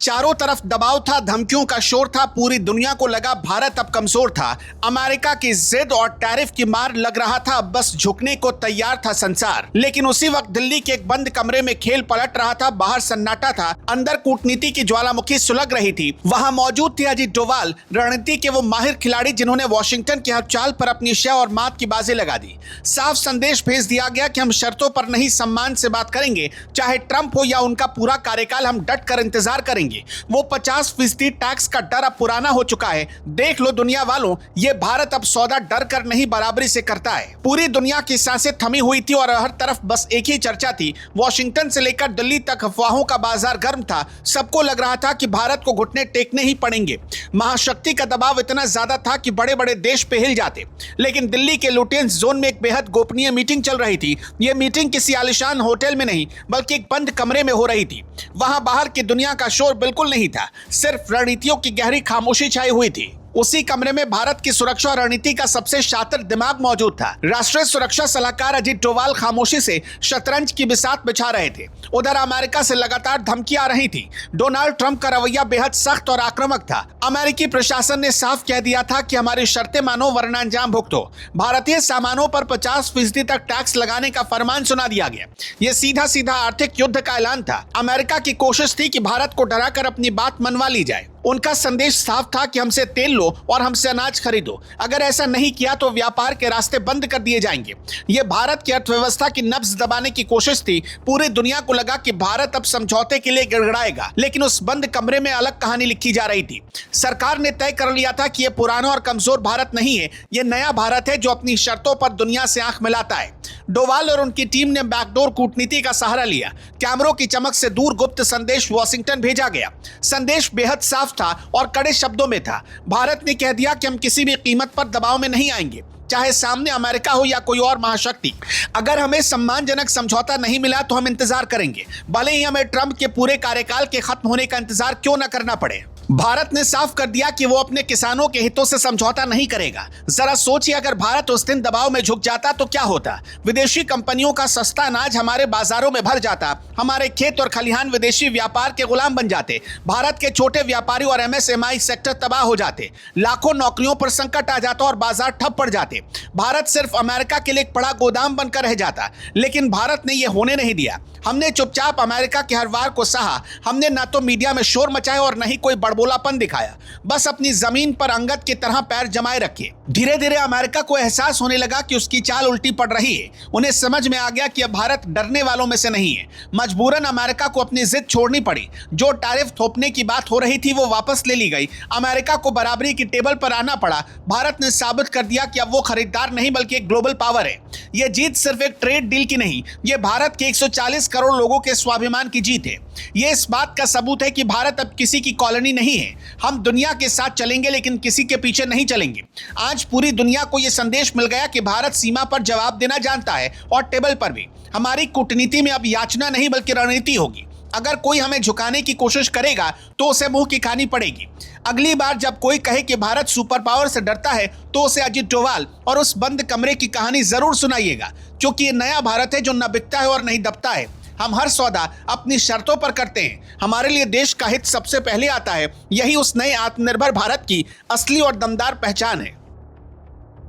चारों तरफ दबाव था, धमकियों का शोर था, पूरी दुनिया को लगा भारत अब कमजोर था। अमेरिका की जिद और टैरिफ की मार लग रहा था, अब बस झुकने को तैयार था संसार। लेकिन उसी वक्त दिल्ली के एक बंद कमरे में खेल पलट रहा था। बाहर सन्नाटा था, अंदर कूटनीति की ज्वालामुखी सुलग रही थी। वहां मौजूद थे अजीत डोभाल, रणनीति के वो माहिर खिलाड़ी जिन्होंने वॉशिंगटन की हर चाल पर अपनी शय और मात की बाजी लगा दी। साफ संदेश भेज दिया गया कि हम शर्तों पर नहीं, सम्मान से बात करेंगे, चाहे ट्रंप हो या उनका पूरा कार्यकाल, हम डट कर इंतजार करेंगे। वो 50% टैक्स का डर अब पुराना हो चुका है। देख लो दुनिया वालों, ये भारत अब सौदा डर कर नहीं, बराबरी से करता है। पूरी दुनिया की सांसें थमी हुई थी और हर तरफ बस एक ही चर्चा थी। वॉशिंगटन से लेकर दिल्ली तक अफवाहों का बाजार गर्म था। सबको लग रहा था कि भारत को घुटने टेकने ही पड़ेंगे। महाशक्ति का दबाव इतना ज्यादा था कि बड़े बड़े देश पे हिल जाते। लेकिन दिल्ली के लुटियंस जोन में एक बेहद गोपनीय मीटिंग चल रही थी। यह मीटिंग किसी आलिशान होटल में नहीं, बल्कि एक बंद कमरे में हो रही थी। वहां बाहर की दुनिया का शोर बिल्कुल नहीं था, सिर्फ रणनीतियों की गहरी खामोशी छाई हुई थी। उसी कमरे में भारत की सुरक्षा और रणनीति का सबसे शातिर दिमाग मौजूद था। राष्ट्रीय सुरक्षा सलाहकार अजीत डोभाल खामोशी से शतरंज की बिसात बिछा रहे थे। उधर अमेरिका से लगातार धमकियां आ रही थी। डोनाल्ड ट्रंप का रवैया बेहद सख्त और आक्रामक था। अमेरिकी प्रशासन ने साफ कह दिया था कि हमारी शर्तें मानो वरना अंजाम भुगतो। भारतीय सामानों पर 50% तक टैक्स लगाने का फरमान सुना दिया गया। यह सीधा सीधा आर्थिक युद्ध का ऐलान था। अमेरिका की कोशिश थी कि भारत को डराकर अपनी बात मनवा ली जाए। उनका संदेश साफ था कि हमसे तेल लो और हमसे अनाज खरीदो। अगर ऐसा नहीं किया तो व्यापार के रास्ते बंद कर दिए जाएंगे। यह भारत की अर्थव्यवस्था की नब्ज दबाने की कोशिश थी। पूरी दुनिया को लगा कि भारत अब समझौते के लिए गिड़गिड़ाएगा। लेकिन उस बंद कमरे में अलग कहानी लिखी जा रही थी। सरकार ने तय कर लिया था कि यह पुराना और कमजोर भारत नहीं है, यह नया भारत है जो अपनी शर्तों पर दुनिया से आंख मिलाता है। डोभाल और उनकी टीम ने बैकडोर कूटनीति का सहारा लिया। कैमरों की चमक से दूर गुप्त संदेश वॉशिंगटन भेजा गया। संदेश बेहद साफ था और कड़े शब्दों में था। भारत ने कह दिया कि हम किसी भी कीमत पर दबाव में नहीं आएंगे, चाहे सामने अमेरिका हो या कोई और महाशक्ति। अगर हमें सम्मानजनक समझौता नहीं मिला तो हम इंतजार करेंगे, भले ही हमें ट्रंप के पूरे कार्यकाल के खत्म होने का इंतजार क्यों न करना पड़े। भारत ने साफ कर दिया कि वो अपने किसानों के हितों से समझौता नहीं करेगा। जरा सोचिए, अगर भारत उस दिन दबाव में झुक जाता तो क्या होता। विदेशी कंपनियों का सस्ता अनाज हमारे बाजारों में भर जाता, हमारे खेत और खलिहान विदेशी व्यापार के गुलाम बन जाते, भारत के छोटे व्यापारी और एमएसएमई सेक्टर तबाह हो जाते, लाखों नौकरियों पर संकट आ जाता और बाजार ठप पड़ जाते। भारत सिर्फ अमेरिका के लिए एक बड़ा गोदाम बनकर रह जाता। लेकिन भारत ने यह होने नहीं दिया। हमने चुपचाप अमेरिका के हर वार को सहा। हमने ना तो मीडिया में शोर मचाया और न ही कोई बड़बोलापन दिखाया, बस अपनी जमीन पर अंगद की तरह पैर जमाए रखे। धीरे धीरे अमेरिका को एहसास होने लगा कि उसकी चाल उल्टी पड़ रही है। उन्हें समझ में आ गया कि अब भारत डरने वालों में से नहीं है। मजबूरन अमेरिका को अपनी जिद छोड़नी पड़ी। जो टैरिफ थोपने की बात हो रही थी वो वापस ले ली गई। अमेरिका को बराबरी की टेबल पर आना पड़ा। भारत ने साबित कर दिया कि अब वो खरीदार नहीं बल्कि एक ग्लोबल पावर है। यह जीत सिर्फ एक ट्रेड डील की नहीं, यह भारत के 140 करोड़ लोगों के स्वाभिमान की जीत है। यह इस बात का सबूत है कि भारत अब किसी की कॉलोनी नहीं है। हम दुनिया के साथ चलेंगे लेकिन किसी के पीछे नहीं चलेंगे। आज पूरी दुनिया को यह संदेश मिल गया कि भारत सीमा पर जवाब देना जानता है और टेबल पर भी। हमारी कूटनीति में अब याचना नहीं बल्कि रणनीति होगी। अगर कोई हमें झुकाने की कोशिश करेगा तो उसे मुंह की खानी पड़ेगी। अगली बार जब कोई कहे कि भारत सुपर पावर से डरता है तो उसे अजीत डोभाल और उस बंद कमरे की कहानी जरूर सुनाइएगा, क्योंकि ये नया भारत है जो न बिकता है और नहीं दबता है। हम हर सौदा अपनी शर्तों पर करते हैं। हमारे लिए देश का हित सबसे पहले आता है। यही उस नए आत्मनिर्भर भारत की असली और दमदार पहचान है।